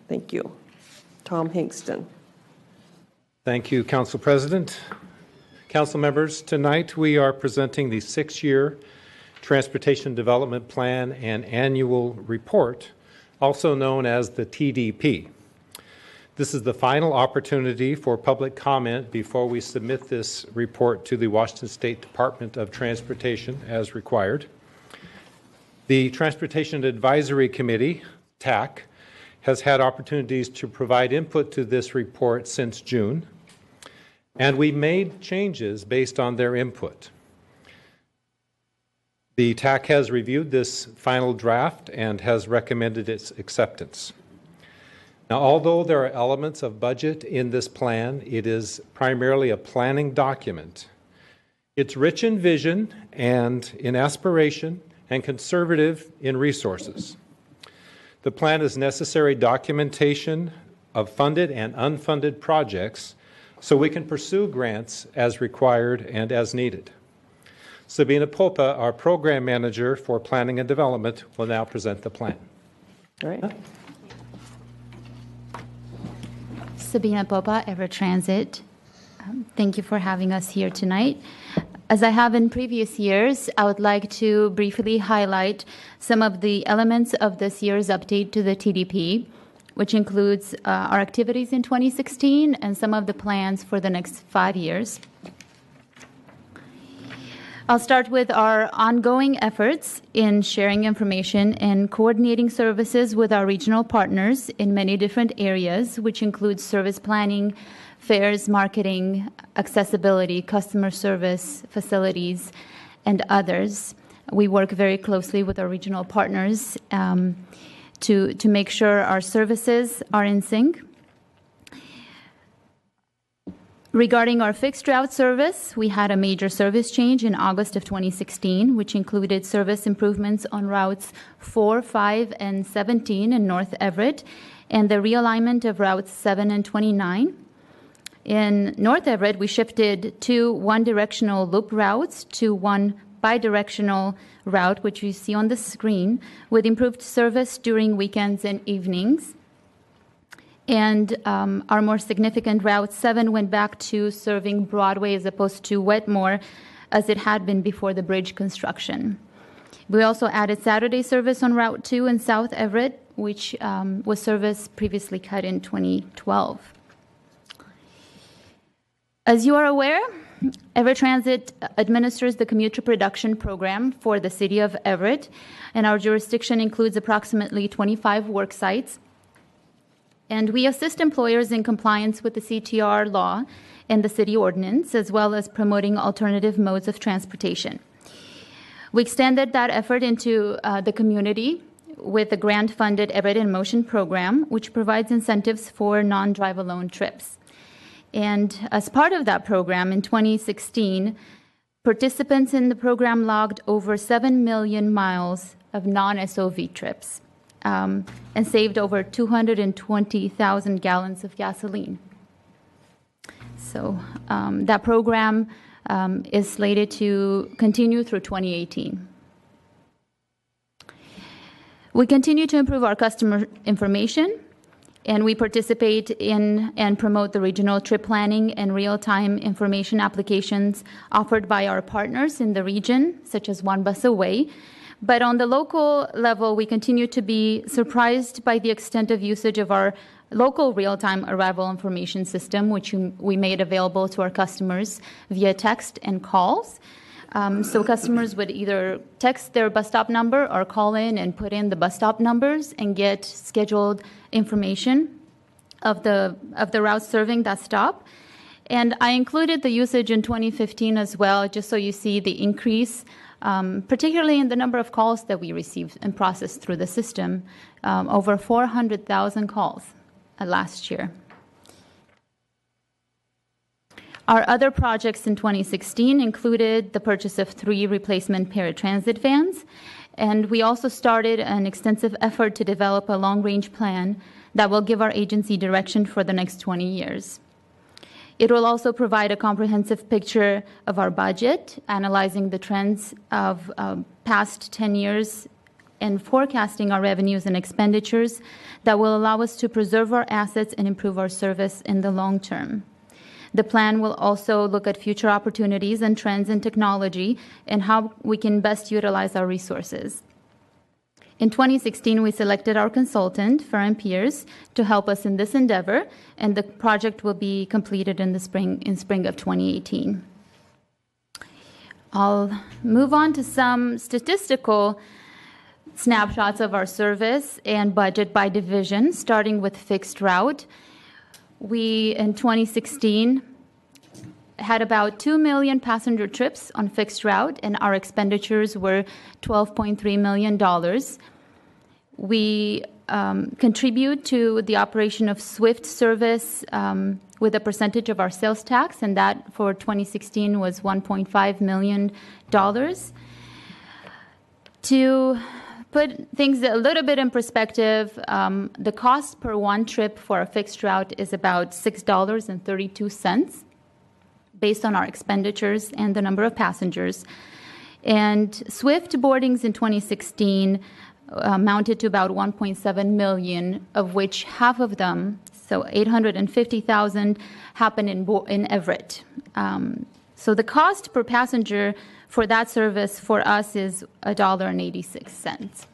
Thank you. Tom Hinkston. Thank you, Council President. Council members, tonight we are presenting the 6-year Transportation Development Plan and Annual Report, also known as the TDP. This is the final opportunity for public comment before we submit this report to the Washington State Department of Transportation as required. The Transportation Advisory Committee, TAC, has had opportunities to provide input to this report since June, and we made changes based on their input. The TAC has reviewed this final draft and has recommended its acceptance. Now, although there are elements of budget in this plan, it is primarily a planning document. It's rich in vision and in aspiration and conservative in resources. The plan is necessary documentation of funded and unfunded projects so we can pursue grants as required and as needed. Sabina Popa, our program manager for planning and development, will now present the plan. All right. Sabina Popa, Everett Transit. Thank you for having us here tonight. As I have in previous years, I would like to briefly highlight some of the elements of this year's update to the TDP, which includes our activities in 2016 and some of the plans for the next 5 years. I'll start with our ongoing efforts in sharing information and coordinating services with our regional partners in many different areas, which includes service planning, fares, marketing, accessibility, customer service, facilities, and others. We work very closely with our regional partners to make sure our services are in sync. Regarding our fixed route service, we had a major service change in August of 2016, which included service improvements on routes 4, 5, and 17 in North Everett, and the realignment of routes 7 and 29. In North Everett, we shifted 2 one-directional loop routes to 1 bidirectional route, which you see on the screen, with improved service during weekends and evenings. And our more significant Route 7 went back to serving Broadway as opposed to Wetmore, as it had been before the bridge construction. We also added Saturday service on Route 2 in South Everett, which was service previously cut in 2012. As you are aware, Everett Transit administers the commuter production program for the city of Everett, and our jurisdiction includes approximately 25 work sites. And we assist employers in compliance with the CTR law and the city ordinance, as well as promoting alternative modes of transportation. We extended that effort into the community with the grant-funded Everett in Motion program, which provides incentives for non-drive-alone trips. And as part of that program, in 2016, participants in the program logged over 7 million miles of non-SOV trips. And saved over 220,000 gallons of gasoline. So that program is slated to continue through 2018. We continue to improve our customer information, and we participate in and promote the regional trip planning and real-time information applications offered by our partners in the region, such as One Bus Away. But on the local level, we continue to be surprised by the extent of usage of our local real-time arrival information system, which we made available to our customers via text and calls. So customers would either text their bus stop number or call in and put in the bus stop numbers and get scheduled information of the route serving that stop. And I included the usage in 2015 as well, just so you see the increase, particularly in the number of calls that we received and processed through the system, over 400,000 calls last year. Our other projects in 2016 included the purchase of 3 replacement paratransit vans, and we also started an extensive effort to develop a long-range plan that will give our agency direction for the next 20 years. It will also provide a comprehensive picture of our budget, analyzing the trends of past 10 years and forecasting our revenues and expenditures that will allow us to preserve our assets and improve our service in the long term. The plan will also look at future opportunities and trends in technology and how we can best utilize our resources. In 2016, we selected our consultant, Firm Peers, to help us in this endeavor, and the project will be completed in spring of 2018. I'll move on to some statistical snapshots of our service and budget by division, starting with fixed route. We, in 2016, had about 2 million passenger trips on fixed route, and our expenditures were $12.3 million. We contribute to the operation of Swift service with a percentage of our sales tax, and that for 2016 was $1.5 million. To put things a little bit in perspective, the cost per one trip for a fixed route is about $6.32 based on our expenditures and the number of passengers. And Swift boardings in 2016 amounted to about 1.7 million, of which half of them, so 850,000, happened in Everett. So the cost per passenger for that service for us is $1.86.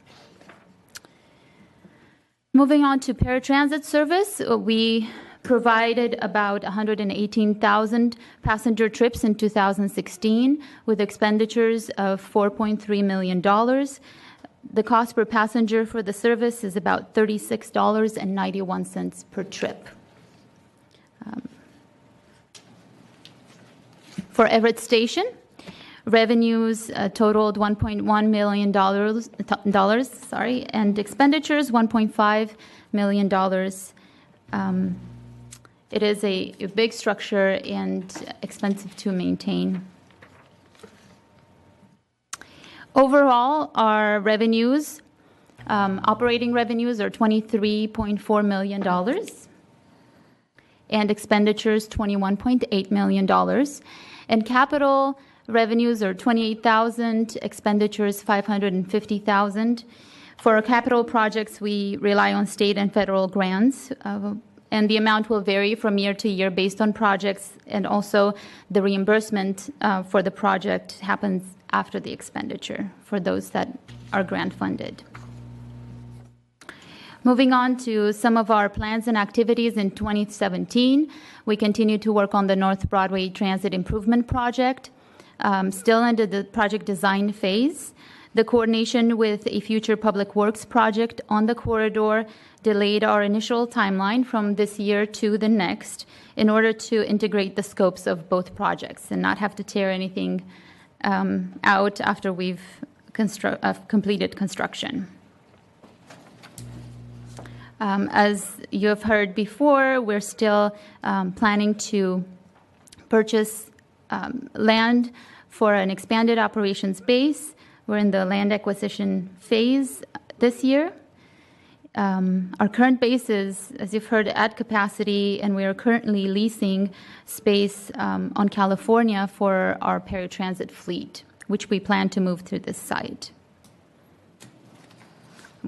Moving on to paratransit service, we provided about 118,000 passenger trips in 2016 with expenditures of $4.3 million. The cost per passenger for the service is about $36.91 per trip. For Everett Station, revenues totaled $1.1 million, and expenditures $1.5 million. It is a big structure and expensive to maintain. Overall, our revenues, operating revenues are $23.4 million, and expenditures $21.8 million. And capital revenues are $28,000, expenditures $550,000. For our capital projects, we rely on state and federal grants, and the amount will vary from year to year based on projects, and also the reimbursement for the project happens after the expenditure for those that are grant funded. Moving on to some of our plans and activities in 2017, we continue to work on the North Broadway Transit Improvement Project, still under the project design phase. The coordination with a future public works project on the corridor delayed our initial timeline from this year to the next in order to integrate the scopes of both projects and not have to tear anything out after we've completed construction. As you have heard before, we're still planning to purchase land for an expanded operations base. We're in the land acquisition phase this year. Our current base is, as you've heard, at capacity, and we are currently leasing space on California for our paratransit fleet, which we plan to move through this site.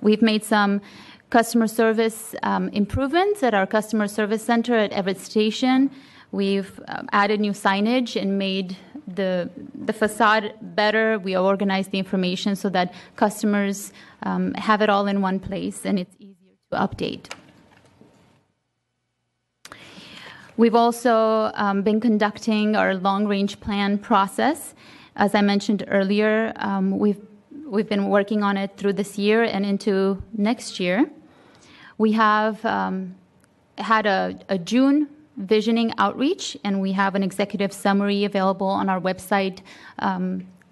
We've made some customer service improvements at our customer service center at Everett Station. We've added new signage and made the facade better. We organized the information so that customers have it all in one place and it's easier to update. We've also been conducting our long-range plan process. As I mentioned earlier, we've been working on it through this year and into next year. We have had a June visioning outreach, and we have an executive summary available on our website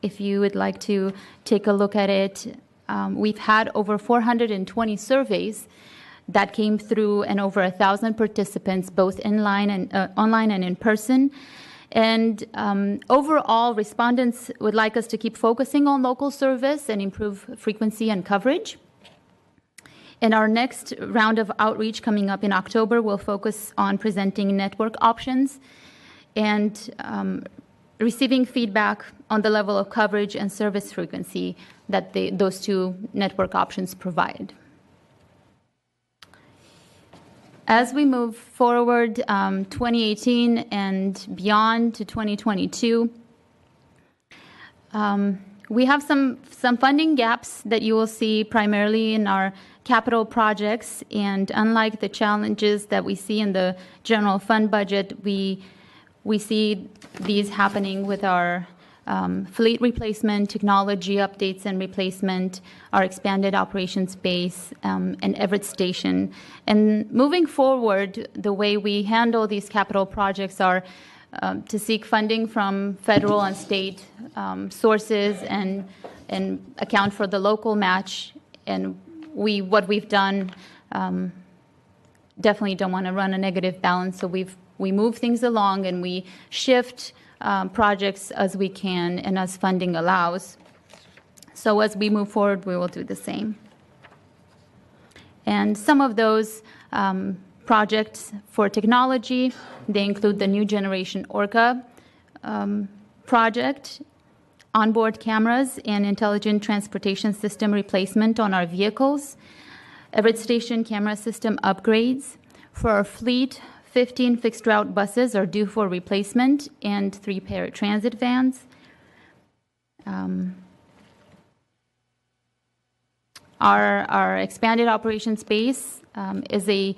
if you would like to take a look at it. We've had over 420 surveys that came through and over 1,000 participants, both online and in person. And overall, respondents would like us to keep focusing on local service and improve frequency and coverage. And our next round of outreach coming up in October will focus on presenting network options and receiving feedback on the level of coverage and service frequency that those two network options provide. As we move forward, 2018 and beyond to 2022, we have some funding gaps that you will see primarily in our capital projects, and unlike the challenges that we see in the general fund budget, we see these happening with our fleet replacement, technology updates and replacement, our expanded operations base, and Everett Station. And moving forward, the way we handle these capital projects are to seek funding from federal and state sources and account for the local match. And what we've done, definitely don't want to run a negative balance, so we move things along and we shift projects as we can and as funding allows. So as we move forward, we will do the same. And some of those projects for technology, they include the new generation ORCA project, onboard cameras and intelligent transportation system replacement on our vehicles, Everett Station camera system upgrades. For our fleet, 15 fixed route buses are due for replacement and 3 Everett Transit vans. Our expanded operations base is a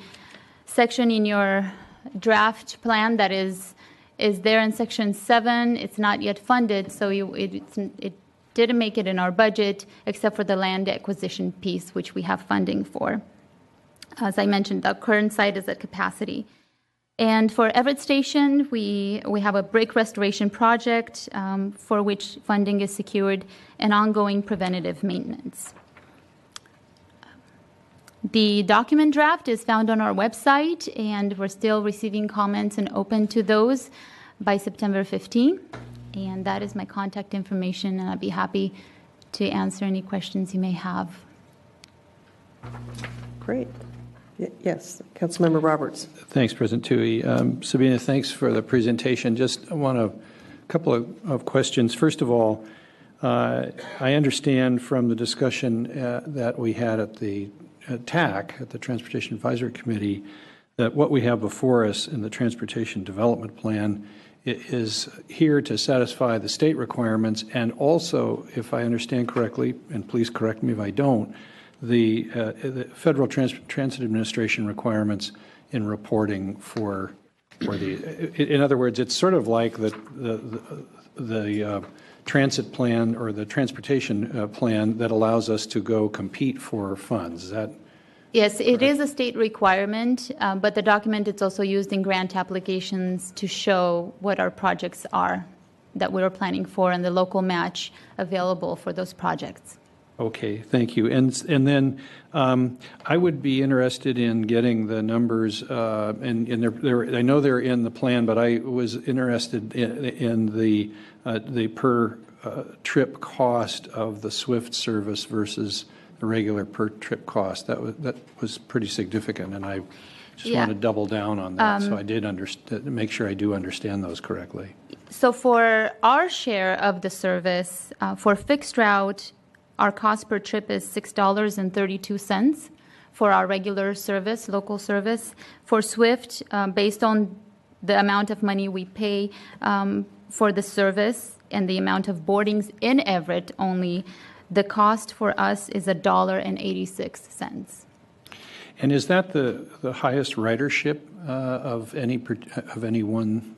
section in your draft plan that is there in section 7. It's not yet funded, so it didn't make it in our budget except for the land acquisition piece, which we have funding for. As I mentioned, the current site is at capacity. And for Everett Station, we have a brake restoration project for which funding is secured and ongoing preventative maintenance. The document draft is found on our website, and we're still receiving comments and open to those by September 15. And that is my contact information, and I'd be happy to answer any questions you may have. Great. Yes, Councilmember Roberts. Thanks, President Tui. Sabina, thanks for the presentation. Just want a couple of questions. First of all, I understand from the discussion that we had at the TAC, at the Transportation Advisory Committee, that what we have before us in the Transportation Development Plan is here to satisfy the state requirements and also, if I understand correctly, and please correct me if I don't, the Federal Transit Administration requirements in reporting for the. In other words, it's sort of like the transit plan or the transportation plan that allows us to go compete for funds. Is that? Yes, it is a state requirement, but the document is also used in grant applications to show what our projects are that we're planning for and the local match available for those projects. Okay, thank you. And then I would be interested in getting the numbers, and I know they're in the plan, but I was interested in the per trip cost of the SWIFT service versus the regular per trip cost. That was pretty significant, and I just want to double down on that, so I did make sure I do understand those correctly. So for our share of the service, for fixed route, our cost per trip is $6.32 for our regular service, local service. For SWIFT, based on the amount of money we pay for the service and the amount of boardings in Everett only, the cost for us is $1.86. And is that the highest ridership of any one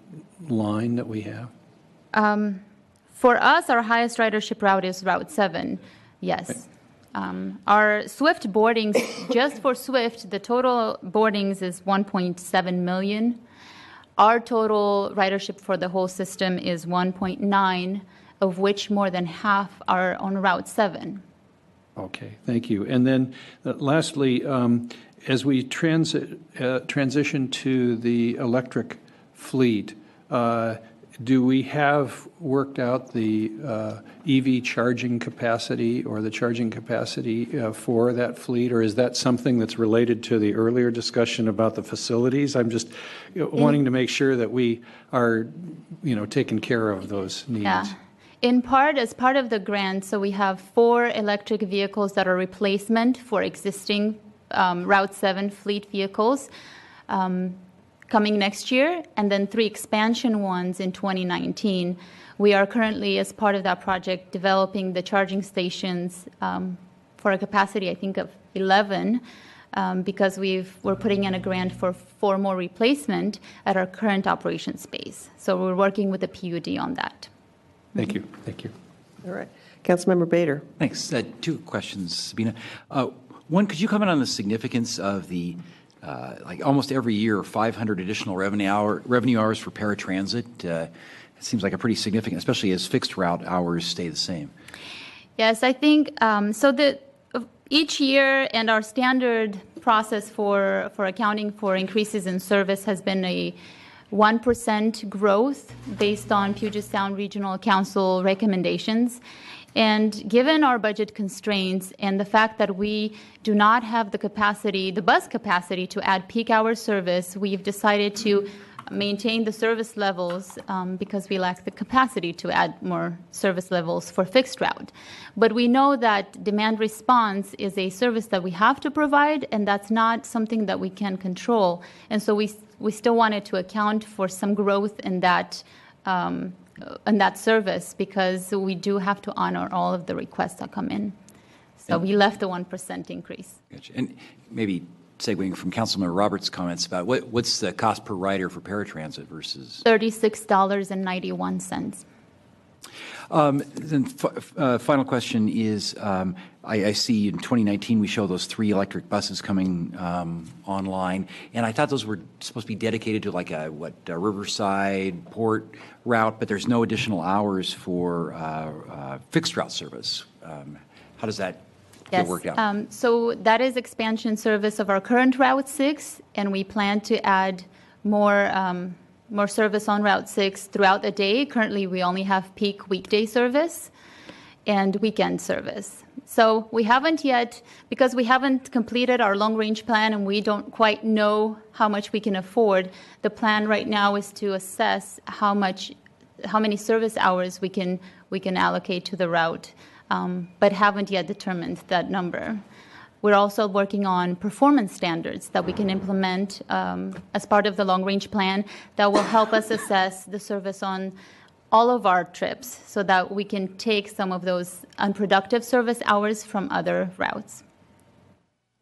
line that we have? For us, our highest ridership route is Route 7. Yes. Our SWIFT boardings, just for SWIFT, the total boardings is 1.7 million. Our total ridership for the whole system is 1.9, of which more than half are on Route 7. Okay, thank you. And then lastly, as we transition to the electric fleet, do we have worked out the EV charging capacity or the charging capacity for that fleet, or is that something that's related to the earlier discussion about the facilities? I'm just wanting to make sure that we are, taking care of those needs. Yeah. In part, as part of the grant, so we have 4 electric vehicles that are replacement for existing Route 7 fleet vehicles coming next year, and then 3 expansion ones in 2019. We are currently, as part of that project, developing the charging stations for a capacity, I think, of 11, because we're putting in a grant for 4 more replacement at our current operation space. So we're working with the PUD on that. Thank you. Thank you. All right. Councilmember Bader. Thanks. 2 questions, Sabina. One, could you comment on the significance of the, like almost every year, 500 additional revenue hours for paratransit? It seems like a pretty significant, especially as fixed route hours stay the same. Yes, I think so. Each year, and our standard process for accounting for increases in service has been a 1% growth based on Puget Sound Regional Council recommendations. And given our budget constraints and the fact that we do not have the capacity, the bus capacity to add peak hour service, we've decided to maintain the service levels because we lack the capacity to add more service levels for fixed route. But we know that demand response is a service that we have to provide, and that's not something that we can control. And so we still wanted to account for some growth in that service, because we do have to honor all of the requests that come in. So we left the 1% increase. Gotcha. And maybe segueing from Councilmember Roberts' comments about what's the cost per rider for paratransit versus $36.91. Then final question is, I see in 2019 we show those 3 electric buses coming online, and I thought those were supposed to be dedicated to like a Riverside Port route, but there's no additional hours for fixed route service. How does that get worked out? So that is expansion service of our current Route 6, and we plan to add more service on Route 6 throughout the day. Currently, we only have peak weekday service and weekend service. So we haven't yet, because we haven't completed our long-range plan and we don't quite know how much we can afford, the plan right now is to assess how many service hours we can allocate to the route, but haven't yet determined that number. We're also working on performance standards that we can implement as part of the long-range plan that will help us assess the service on all of our trips so that we can take some of those unproductive service hours from other routes.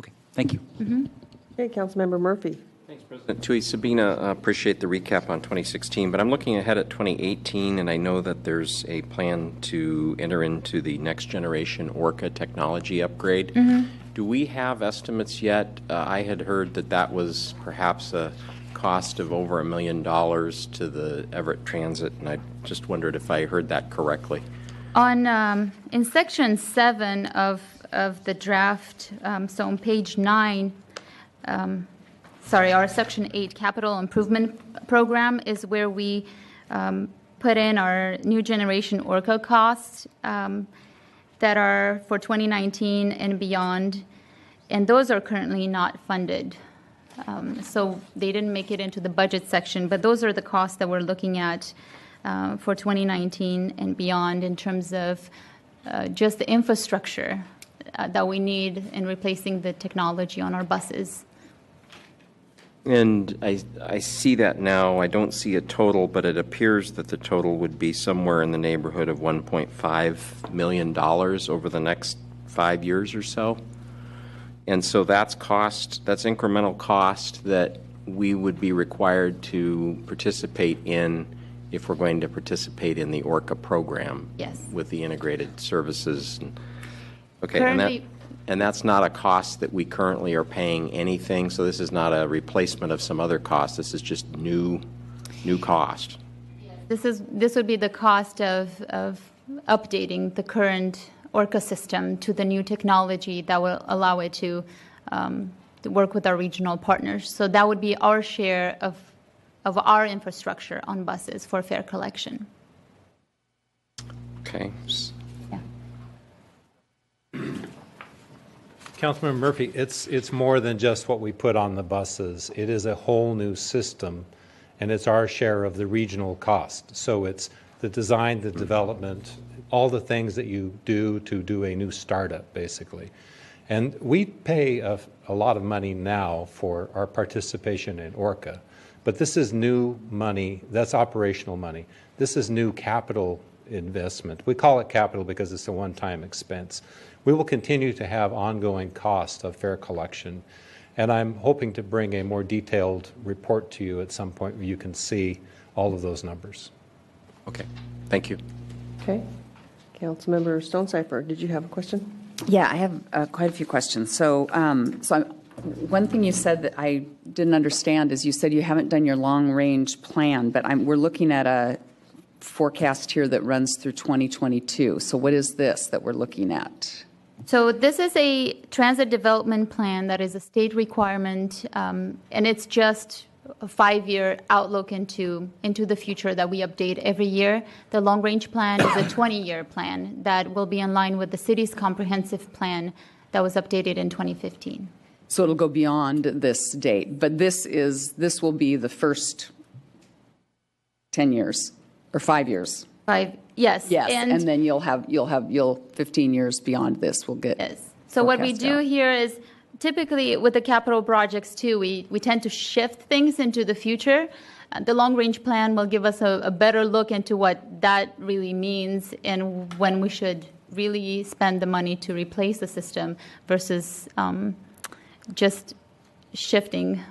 Okay, thank you. Okay, Councilmember Murphy. Thanks, President Tui. Sabina, appreciate the recap on 2016, but I'm looking ahead at 2018, and I know that there's a plan to enter into the next generation ORCA technology upgrade. Do we have estimates yet? I had heard that was perhaps a cost of over $1 million to the Everett Transit, and I just wondered if I heard that correctly. In Section 7 of the draft, so on page 9, our Section 8 Capital Improvement Program is where we put in our new generation ORCA costs that are for 2019 and beyond, and those are currently not funded. So they didn't make it into the budget section, but those are the costs that we're looking at for 2019 and beyond in terms of just the infrastructure that we need in replacing the technology on our buses. And I see that now. I don't see a total, but it appears that the total would be somewhere in the neighborhood of $1.5 million over the next 5 years or so. And so that's incremental cost that we would be required to participate in if we're going to participate in the ORCA program. Yes. With the integrated services. Okay, Currently, and that's not a cost that we currently are paying anything, so this is not a replacement of some other cost. This is just new cost. this would be the cost of updating the current ORCA system to the new technology that will allow it to work with our regional partners. So that would be our share of our infrastructure on buses for fare collection. Okay. Yeah. Councilmember Murphy, it's more than just what we put on the buses. It is a whole new system, and it's our share of the regional cost. So it's the design, the development, all the things that you do to do a new startup, basically. And we pay a lot of money now for our participation in ORCA, but this is new money, that's operational money. This is new capital investment. We call it capital because it's a one-time expense. We will continue to have ongoing cost of fare collection, and I'm hoping to bring a more detailed report to you at some point where you can see all of those numbers. Okay, thank you. Okay. Councilmember Stonecipher, did you have a question? Yeah, I have quite a few questions. One thing you said that I didn't understand is you said you haven't done your long-range plan, but we're looking at a forecast here that runs through 2022. So what is this that we're looking at? So this is a transit development plan that is a state requirement, and it's just a 5-year outlook into the future that we update every year. The long-range plan is a 20-year plan that will be in line with the city's comprehensive plan that was updated in 2015. So it'll go beyond this date, but this will be the first 10 years or 5 years. Yes. Yes, and then you'll 15 years beyond this will get. Yes. So what we forecast do out. here is typically with the capital projects too, we tend to shift things into the future. The long-range plan will give us a better look into what that really means and when we should really spend the money to replace the system versus just shifting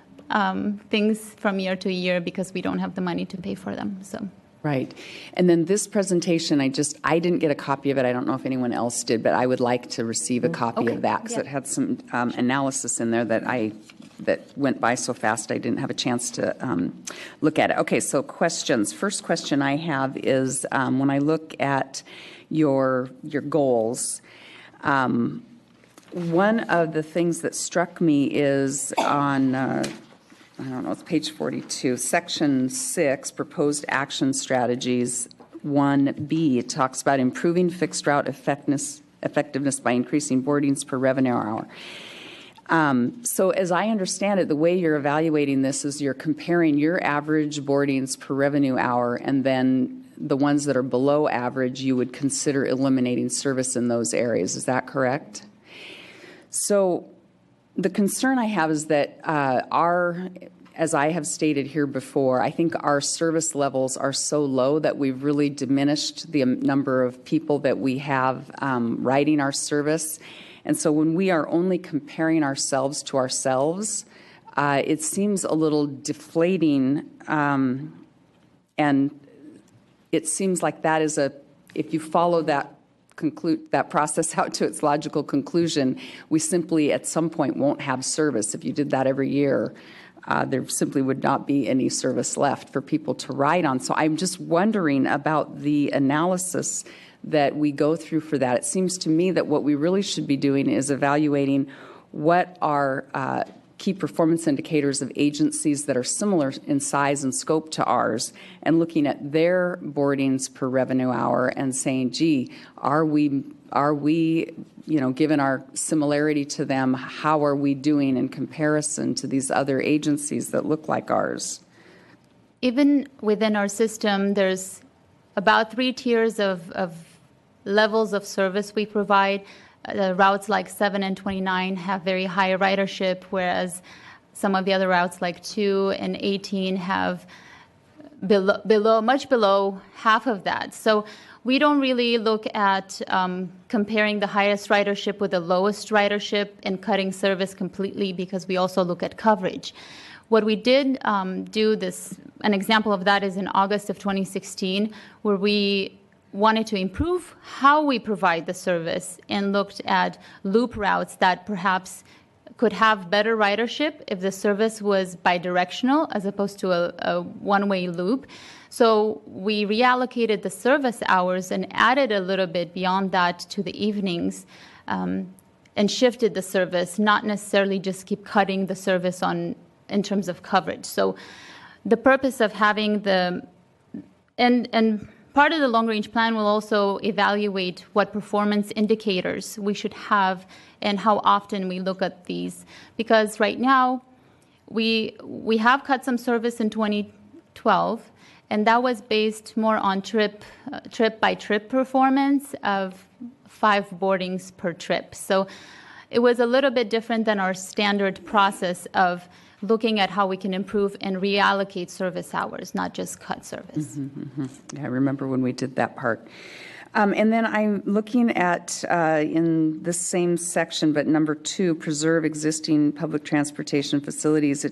things from year to year because we don't have the money to pay for them. So. Right. And then this presentation, I didn't get a copy of it. I don't know if anyone else did, but I would like to receive a copy of that because it had some analysis in there that went by so fast I didn't have a chance to look at it. Okay, so questions. First question I have is when I look at your goals, one of the things that struck me is on I don't know, it's page 42, section 6, proposed action strategies, 1B. It talks about improving fixed route effectiveness by increasing boardings per revenue hour. So as I understand it, the way you're evaluating this is you're comparing your average boardings per revenue hour, and then the ones that are below average, you would consider eliminating service in those areas. Is that correct? So the concern I have is that as I have stated here before, I think our service levels are so low that we've really diminished the number of people that we have riding our service. And so when we are only comparing ourselves to ourselves, it seems a little deflating, and it seems like that is if you follow that process out to its logical conclusion, we simply at some point won't have service. If you did that every year, there simply would not be any service left for people to ride on. So I'm just wondering about the analysis that we go through for that. It seems to me that what we really should be doing is evaluating what are key performance indicators of agencies that are similar in size and scope to ours, and looking at their boardings per revenue hour and saying, gee, are we, given our similarity to them, how are we doing in comparison to these other agencies that look like ours? Even within our system, there's about 3 tiers of levels of service we provide. Routes like 7 and 29 have very high ridership, whereas some of the other routes like 2 and 18 have much below half of that. So we don't really look at comparing the highest ridership with the lowest ridership and cutting service completely, because we also look at coverage. What we did an example of that is in August of 2016, where we wanted to improve how we provide the service and looked at loop routes that perhaps could have better ridership if the service was bidirectional as opposed to a one-way loop. So we reallocated the service hours and added a little bit beyond that to the evenings, and shifted the service, not necessarily just keep cutting the service in terms of coverage. So the purpose of having and part of the long-range plan will also evaluate what performance indicators we should have and how often we look at these. Because right now, we have cut some service in 2012, and that was based more on trip-by-trip performance of 5 boardings per trip. So it was a little bit different than our standard process of looking at how we can improve and reallocate service hours, not just cut service. Yeah, I remember when we did that part. And then I'm looking at, in the same section, but number 2, preserve existing public transportation facilities.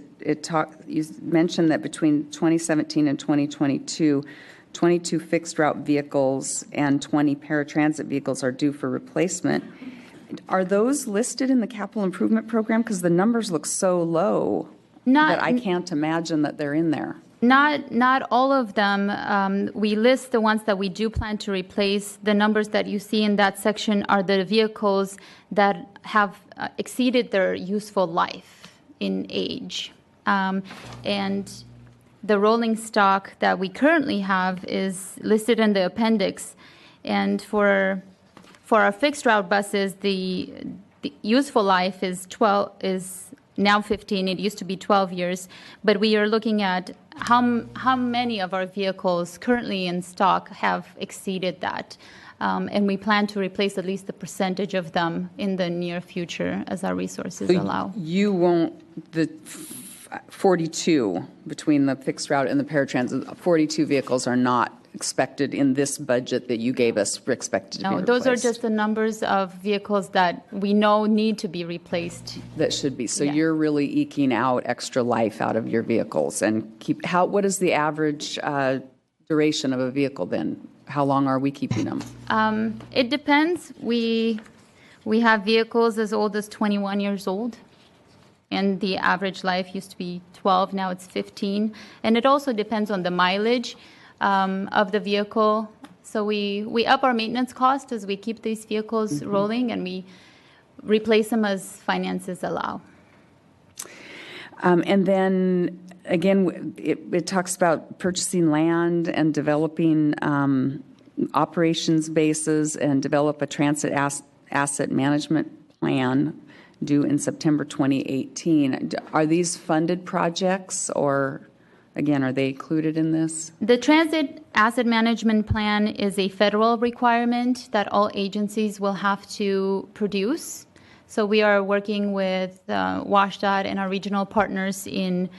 You mentioned that between 2017 and 2022, 22 fixed route vehicles and 20 paratransit vehicles are due for replacement. Are those listed in the capital improvement program? Because the numbers look so low that I can't imagine that they're in there. Not all of them. We list the ones that we do plan to replace. The numbers that you see in that section are the vehicles that have exceeded their useful life in age. And the rolling stock that we currently have is listed in the appendix. And for our fixed route buses, the useful life is now 15. It used to be 12 years. But we are looking at how many of our vehicles currently in stock have exceeded that. And we plan to replace at least a percentage of them in the near future as our resources allow. You won't, the 42 between the fixed route and the paratransit, 42 vehicles are not expected in this budget that you gave us expected to be replaced. No, those are just the numbers of vehicles that we know need to be replaced. That should be. So Yeah. you're really eking out extra life out of your vehicles and what is the average duration of a vehicle then? How long are we keeping them? It depends. We have vehicles as old as 21 years old, and the average life used to be 12, now it's 15. And it also depends on the mileage of the vehicle. So we up our maintenance cost as we keep these vehicles rolling, and we replace them as finances allow. And then, again, it talks about purchasing land and developing operations bases and develop a transit asset management plan due in September 2018. Are these funded projects, or, again, are they included in this? The Transit Asset Management Plan is a federal requirement that all agencies will have to produce. So we are working with WashDOT and our regional partners in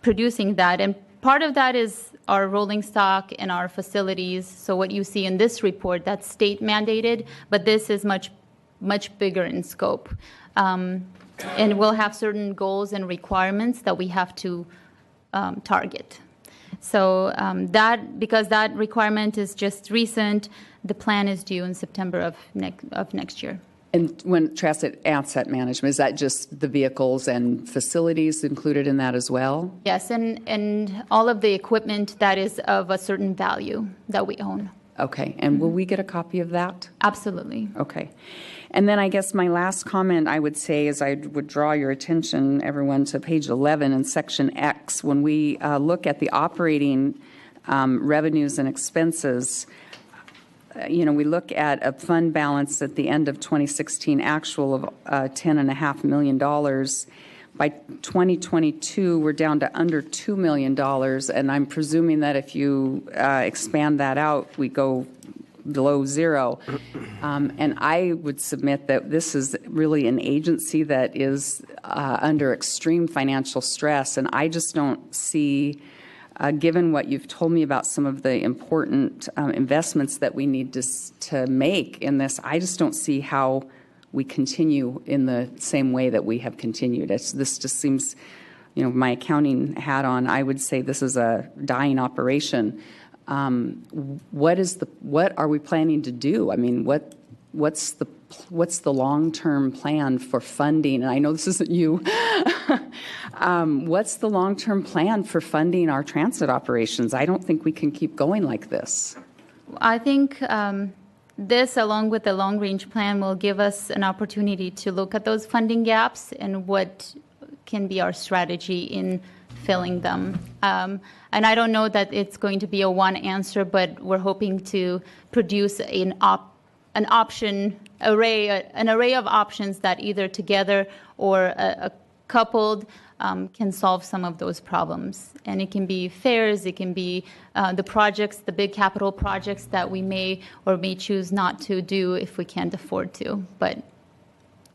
producing that. And part of that is our rolling stock and our facilities. So what you see in this report, that's state mandated, but this is much bigger in scope. And we'll have certain goals and requirements that we have to target. So because that requirement is just recent, the plan is due in September of next year. And when transit asset management, is that just the vehicles and facilities included in that as well? Yes, and all of the equipment that is of a certain value that we own. Okay, and will we get a copy of that? Absolutely. Okay. And then I guess my last comment I would say is I would draw your attention, everyone, to page 11 in section X. When we look at the operating revenues and expenses, we look at a fund balance at the end of 2016 actual of $10.5 million. By 2022, we're down to under $2 million, and I'm presuming that if you expand that out, we go below zero. And I would submit that this is really an agency that is under extreme financial stress, and I just don't see, given what you've told me about some of the important investments that we need to make in this, I just don't see how we continue in the same way that we have continued. This just seems, my accounting hat on, I would say this is a dying operation. What are we planning to do? I mean, what's the long-term plan for funding? And I know this isn't you. What's the long-term plan for funding our transit operations? I don't think we can keep going like this. I think this, along with the long-range plan, will give us an opportunity to look at those funding gaps and what can be our strategy in filling them. And I don't know that it's going to be a one answer, but we're hoping to produce an array of options that either together or a coupled can solve some of those problems. And it can be fares, it can be the projects, the big capital projects that we may or may choose not to do if we can't afford to. But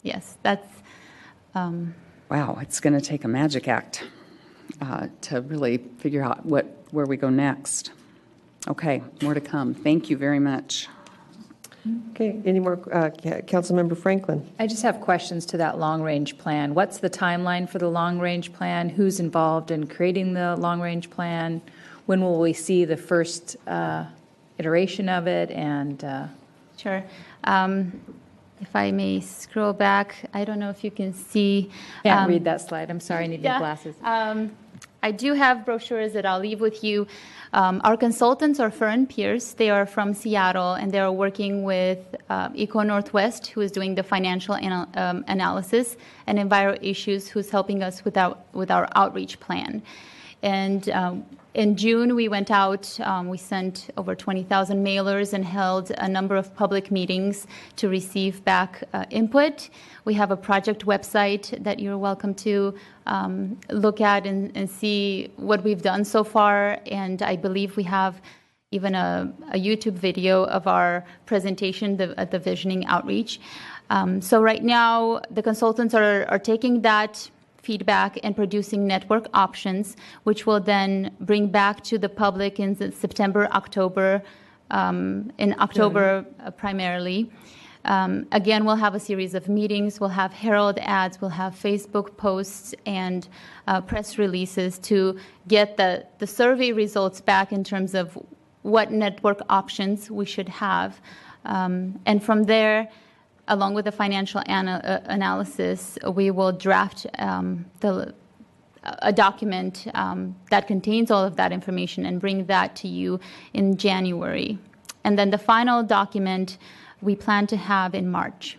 yes, that's... Wow, it's going to take a magic act to really figure out where we go next. Okay, more to come. Thank you very much. Okay, any more, Councilmember Franklin? I just have questions to that long-range plan. What's the timeline for the long-range plan? Who's involved in creating the long-range plan? When will we see the first iteration of it? And Sure. If I may scroll back, I don't know if you can see. Can't read that slide. I'm sorry, I need new glasses. I do have brochures that I'll leave with you. Our consultants are Fern Pierce. They are from Seattle, and they are working with Eco Northwest, who is doing the financial analysis, and Enviro Issues, who's helping us with our outreach plan. And in June, we went out, we sent over 20,000 mailers and held a number of public meetings to receive back input. We have a project website that you're welcome to look at and see what we've done so far. And I believe we have even a YouTube video of our presentation at the Visioning Outreach. So right now, the consultants are taking that feedback and producing network options, which will then bring back to the public in September, October, in October primarily. Again, we'll have a series of meetings, we'll have Herald ads, we'll have Facebook posts and press releases to get the survey results back in terms of what network options we should have. And from there, along with the financial analysis, we will draft a document that contains all of that information and bring that to you in January. And then the final document we plan to have in March.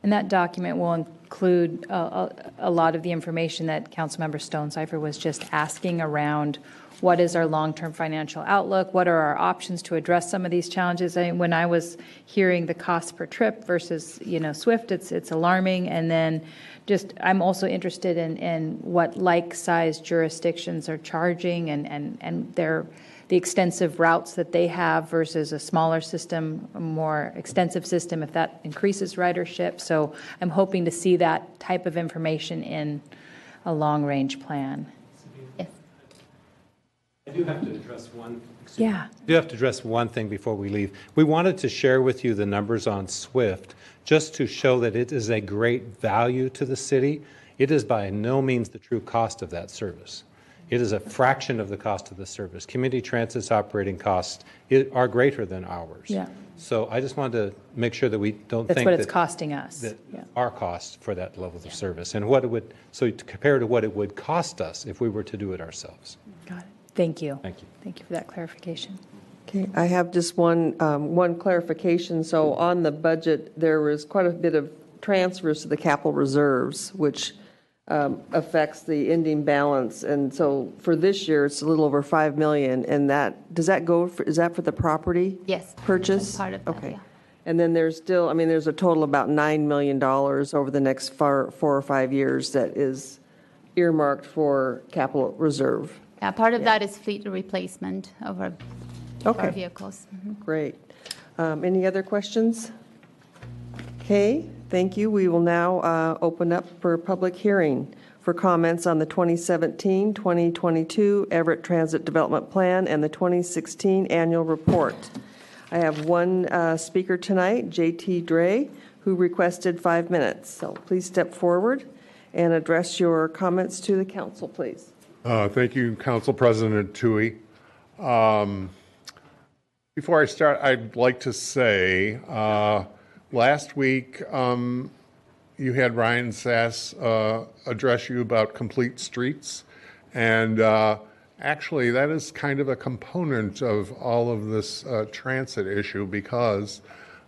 And that document will include a lot of the information that Councilmember Stonecipher was just asking around what is our long-term financial outlook, what are our options to address some of these challenges. I mean, when I was hearing the cost per trip versus, Swift, it's alarming. And then just, I'm also interested in what like-sized jurisdictions are charging and the extensive routes that they have versus a smaller system, a more extensive system, if that increases ridership. So I'm hoping to see that type of information in a long-range plan. Yes. I do have to address one. Yeah. I do have to address one thing before we leave. We wanted to share with you the numbers on Swift just to show that it is a great value to the city. It is by no means the true cost of that service. It is a fraction of the cost of the service. Community Transit's operating costs are greater than ours. Yeah. So I just wanted to make sure that we don't That's think what it's costing us. that our cost for that level of service and what it would, so to compare to what it would cost us if we were to do it ourselves. Got it. Thank you. Thank you. Thank you for that clarification. Okay, I have just one clarification. So on the budget, there was quite a bit of transfers to the capital reserves, which affects the ending balance. And so for this year, it's a little over $5 million. And is that for the property? Yes. Purchase? That's part of that, okay. yeah. And then there's still, there's a total about $9 million over the next 4 or 5 years that is earmarked for capital reserve. Yeah, part of that is fleet replacement of our vehicles. Mm-hmm. Great. Any other questions? Okay, thank you. We will now open up for public hearing for comments on the 2017-2022 Everett Transit Development Plan and the 2016 Annual Report. I have one speaker tonight, J.T. Dre, who requested 5 minutes. So please step forward and address your comments to the council, please. Thank you, Council President Tui. Before I start, I'd like to say, last week you had Ryan Sass address you about complete streets, and actually that is kind of a component of all of this transit issue because,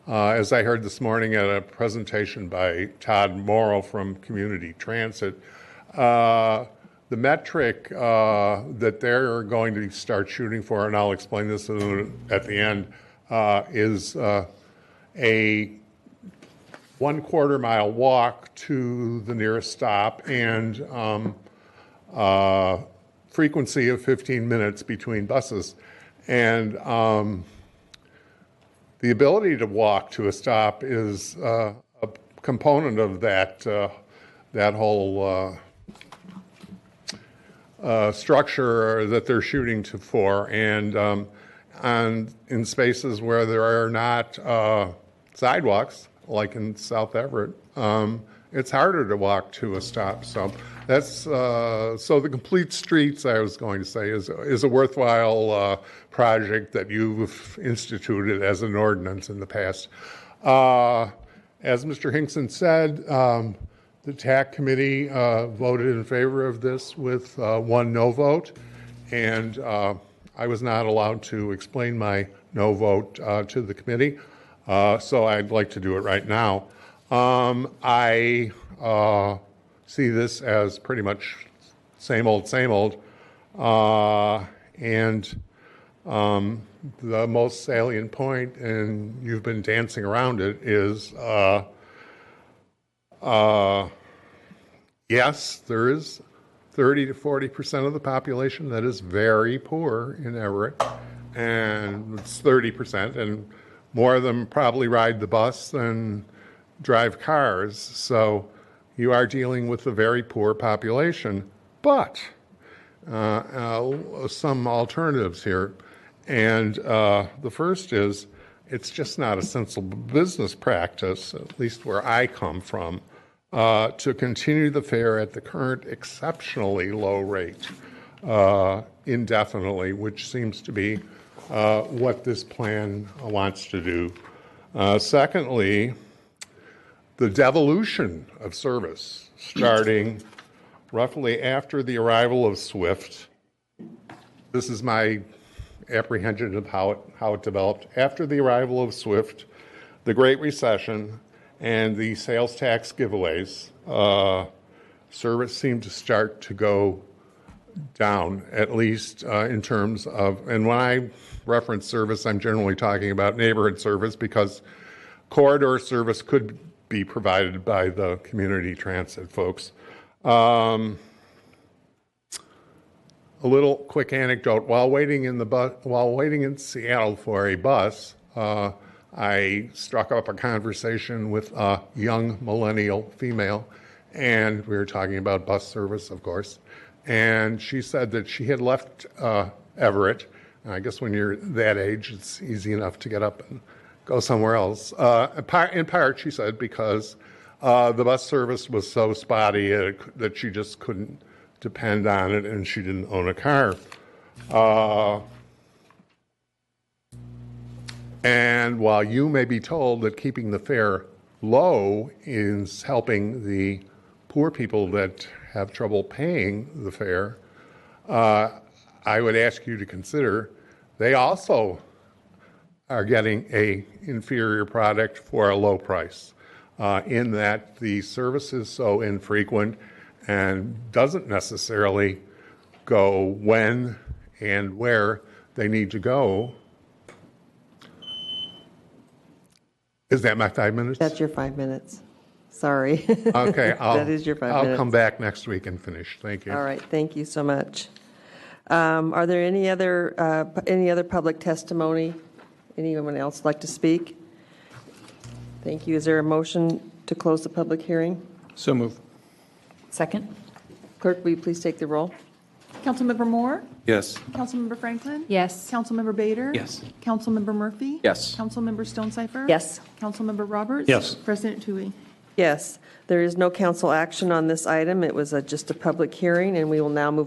as I heard this morning at a presentation by Todd Morrow from Community Transit, the metric that they're going to start shooting for, and I'll explain this at the end, is a 1/4 mile walk to the nearest stop and frequency of 15 minutes between buses. And the ability to walk to a stop is a component of that whole structure that they're shooting for. And in spaces where there are not sidewalks, like in South Everett, it's harder to walk to a stop. So that's so the complete streets, I was going to say, is a worthwhile project that you've instituted as an ordinance in the past. As Mr. Hinkson said, the TAC committee voted in favor of this with 1 no vote, and I was not allowed to explain my no vote to the committee, so I'd like to do it right now. I see this as pretty much same old, and the most salient point, and you've been dancing around it, is yes, there is 30 to 40% of the population that is very poor in Everett, and it's 30%, and more of them probably ride the bus than drive cars. So you are dealing with a very poor population, but some alternatives here. And the first is, it's just not a sensible business practice, at least where I come from, to continue the fare at the current exceptionally low rate indefinitely, which seems to be what this plan wants to do. Secondly, the devolution of service, starting roughly after the arrival of Swift. This is my apprehension of how it developed. After the arrival of Swift, the Great Recession, and the sales tax giveaways, service seemed to start to go down, at least in terms of, and when I reference service, I'm generally talking about neighborhood service, because corridor service could be provided by the community transit folks. A little quick anecdote: while waiting in Seattle for a bus, I struck up a conversation with a young millennial female, and we were talking about bus service, of course. And she said that she had left Everett. And I guess when you're that age, it's easy enough to get up and go somewhere else. In part, she said, because the bus service was so spotty that she just couldn't depend on it, and she didn't own a car. And while you may be told that keeping the fare low is helping the poor people that have trouble paying the fare, I would ask you to consider they also are getting an inferior product for a low price, in that the service is so infrequent and doesn't necessarily go when and where they need to go. Is that my 5 minutes? That's your 5 minutes. Sorry. Okay. That is your 5 minutes. I'll come back next week and finish. Thank you. All right, thank you so much. Are there any other public testimony? Anyone else like to speak? Thank you. Is there a motion to close the public hearing? So move. Second? Clerk, will you please take the roll? Councilmember Moore? Yes. Councilmember Franklin? Yes. Councilmember Bader? Yes. Councilmember Murphy? Yes. Councilmember Stonecipher? Yes. Councilmember Roberts? Yes. President Tui? Yes. There is no council action on this item. It was just a public hearing, and we will now move